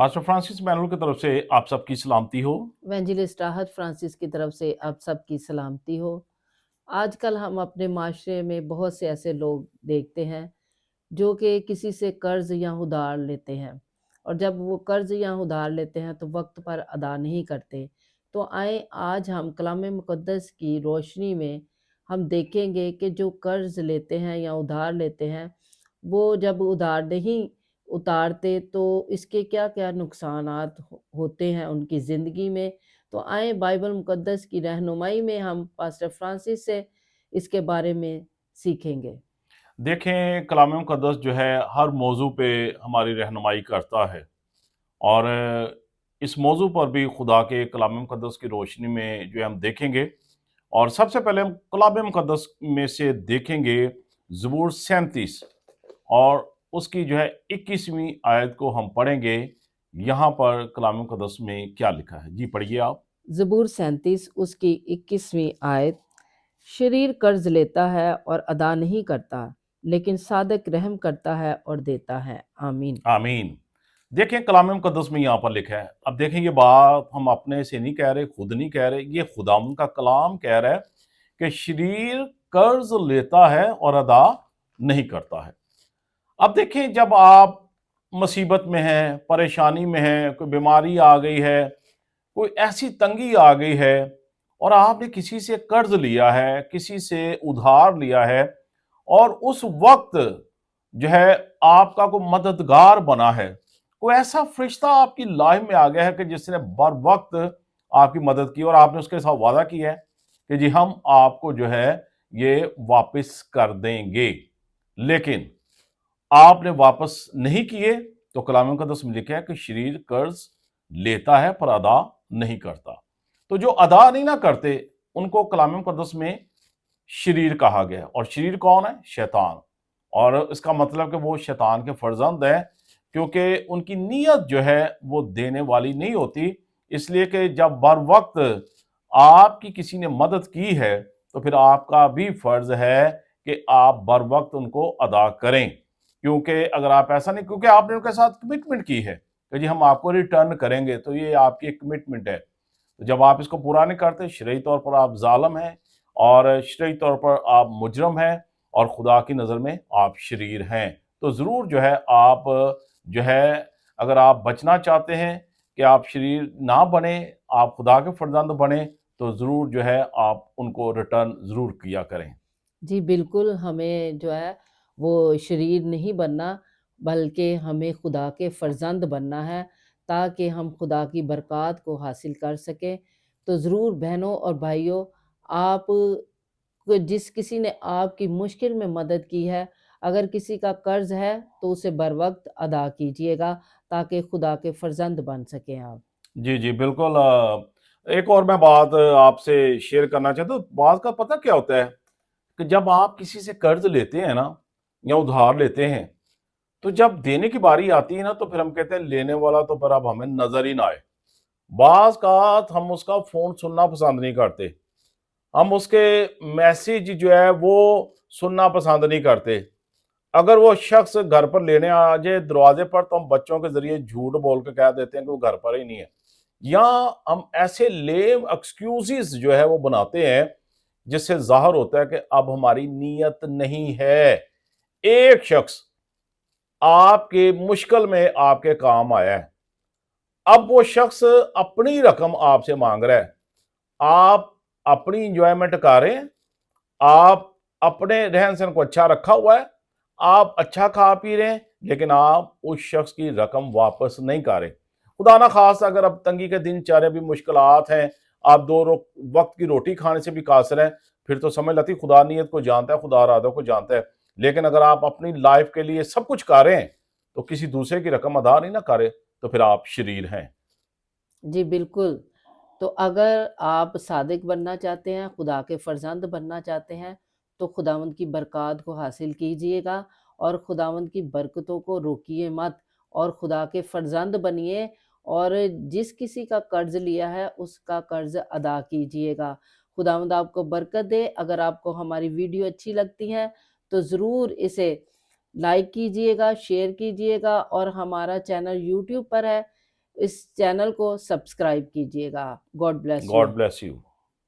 Pastor Francis manual की तरफ से आप सबकी सलामती हो। इवेंजलिस्ट राहत फ्रांसिस की तरफ से आप सबकी सलामती हो। आजकल हम अपने माशरे में बहुत से ऐसे लोग देखते हैं जो कि किसी से कर्ज या उधार लेते हैं, और जब वो कर्ज या उधार लेते हैं तो वक्त पर अदा नहीं करते। तो आए आज हम कलाम मुक़द्दस की रोशनी में हम देखेंगे कि जो कर्ज लेते हैं या उधार लेते हैं, वो जब उधार नहीं उतारते तो इसके क्या क्या नुकसानात होते हैं उनकी ज़िंदगी में। तो आए बाइबल मुक़द्दस की रहनुमाई में हम पास्टर फ्रांसिस से इसके बारे में सीखेंगे। देखें, कलाम मुक़द्दस जो है हर मौजू पे हमारी रहनुमाई करता है, और इस मौजू पर भी खुदा के कलाम मुक़द्दस की रोशनी में जो है हम देखेंगे। और सबसे पहले हम कलाम मुक़द्दस में से देखेंगे ज़बूर 37, और उसकी जो है 21वीं आयत को हम पढ़ेंगे। यहाँ पर कलाम मुक़द्दस में क्या लिखा है, जी पढ़िए आप। ज़बूर 37 उसकी 21वीं आयत। शरीर कर्ज लेता है और अदा नहीं करता, लेकिन सादक रहम करता है और देता है। आमीन। आमीन। देखें, कलाम मुक़द्दस में यहाँ पर लिखा है। अब देखें, ये बात हम अपने से नहीं कह रहे, खुद नहीं कह रहे, ये खुदावंद का कलाम कह रहा है कि शरीर कर्ज लेता है और अदा नहीं करता है। अब देखें, जब आप मुसीबत में हैं, परेशानी में हैं, कोई बीमारी आ गई है, कोई ऐसी तंगी आ गई है, और आपने किसी से कर्ज लिया है, किसी से उधार लिया है, और उस वक्त जो है आपका कोई मददगार बना है, कोई ऐसा फरिश्ता आपकी लाइफ में आ गया है कि जिसने बर वक्त आपकी मदद की, और आपने उसके साथ वादा किया है कि जी हम आपको जो है ये वापस कर देंगे, लेकिन आपने वापस नहीं किए। तो कलाम मुक़द्दस में लिखा है कि शरीर कर्ज लेता है पर अदा नहीं करता। तो जो अदा नहीं ना करते उनको कलाम मुक़द्दस में शरीर कहा गया। और शरीर कौन है? शैतान। और इसका मतलब कि वो शैतान के फर्जंद हैं, क्योंकि उनकी नीयत जो है वो देने वाली नहीं होती। इसलिए कि जब बर वक्त आपकी किसी ने मदद की है तो फिर आपका भी फर्ज है कि आप बर वक्त उनको अदा करें, क्योंकि अगर आप ऐसा नहीं, क्योंकि आपने उनके साथ कमिटमेंट की है कि जी हम आपको रिटर्न करेंगे, तो ये आपकी एक कमिटमेंट है। तो जब आप इसको पूरा नहीं करते, शरई तौर पर आप जालिम हैं, और शरई तौर पर आप मुजरम हैं, और खुदा की नज़र में आप शरीर हैं। तो ज़रूर जो है आप जो है, अगर आप बचना चाहते हैं कि आप शरीर ना बने, आप खुदा के फर्जंद बने, तो ज़रूर जो है आप उनको रिटर्न ज़रूर किया करें। जी बिल्कुल, हमें जो है वो शरीर नहीं बनना, बल्कि हमें खुदा के फर्जंद बनना है, ताकि हम खुदा की बरक़ात को हासिल कर सकें। तो ज़रूर बहनों और भाइयों, आप जिस किसी ने आपकी मुश्किल में मदद की है, अगर किसी का कर्ज है तो उसे बर वक्त अदा कीजिएगा, ताकि खुदा के फर्जंद बन सकें आप। जी, जी, बिल्कुल। एक और मैं बात आपसे शेयर करना चाहता हूँ। बात का पता क्या होता है कि जब आप किसी से कर्ज लेते हैं ना, या उधार लेते हैं, तो जब देने की बारी आती है ना, तो फिर हम कहते हैं लेने वाला तो फिर अब हमें नजर ही ना आए। बाज का हम उसका फोन सुनना पसंद नहीं करते, हम उसके मैसेज जो है वो सुनना पसंद नहीं करते। अगर वो शख्स घर पर लेने आ जाए दरवाजे पर, तो हम बच्चों के जरिए झूठ बोल के कह देते हैं कि वो घर पर ही नहीं है, या हम ऐसे लेम एक्सक्यूजेस जो है वो बनाते हैं, जिससे जाहिर होता है कि अब हमारी नीयत नहीं है। एक शख्स आपके मुश्किल में आपके काम आया है, अब वो शख्स अपनी रकम आपसे मांग रहा है। आप अपनी इंजॉयमेंट कर रहे हैं, आप अपने रहन सहन को अच्छा रखा हुआ है, आप अच्छा खा पी रहे हैं, लेकिन आप उस शख्स की रकम वापस नहीं कर रहे। खुदा ना खास अगर अब तंगी के दिन चारे भी मुश्किलात हैं, आप वक्त की रोटी खाने से भी कासिर हैं, फिर तो समझ लेती खुदा नीयत को जानता है, खुदा इरादों को जानता है। लेकिन अगर आप अपनी लाइफ के लिए सब कुछ कर रहे हैं, तो किसी दूसरे की रकम अदा नहीं ना करे, तो फिर आप शरीर हैं। जी बिल्कुल। तो अगर आप सादिक बनना चाहते हैं, खुदा के फर्जंद बनना चाहते हैं, तो खुदावंद की बरक़ात को हासिल कीजिएगा, और खुदावंद की बरकतों को रोकिए मत, और खुदा के फर्जंद बनिए, और जिस किसी का कर्ज लिया है उसका कर्ज अदा कीजिएगा। खुदावंद आपको बरकत दे। अगर आपको हमारी वीडियो अच्छी लगती है तो ज़रूर इसे लाइक कीजिएगा, शेयर कीजिएगा, और हमारा चैनल यूट्यूब पर है, اس چینل کو سبسکرائب کیجیے گا. God bless you. God bless you.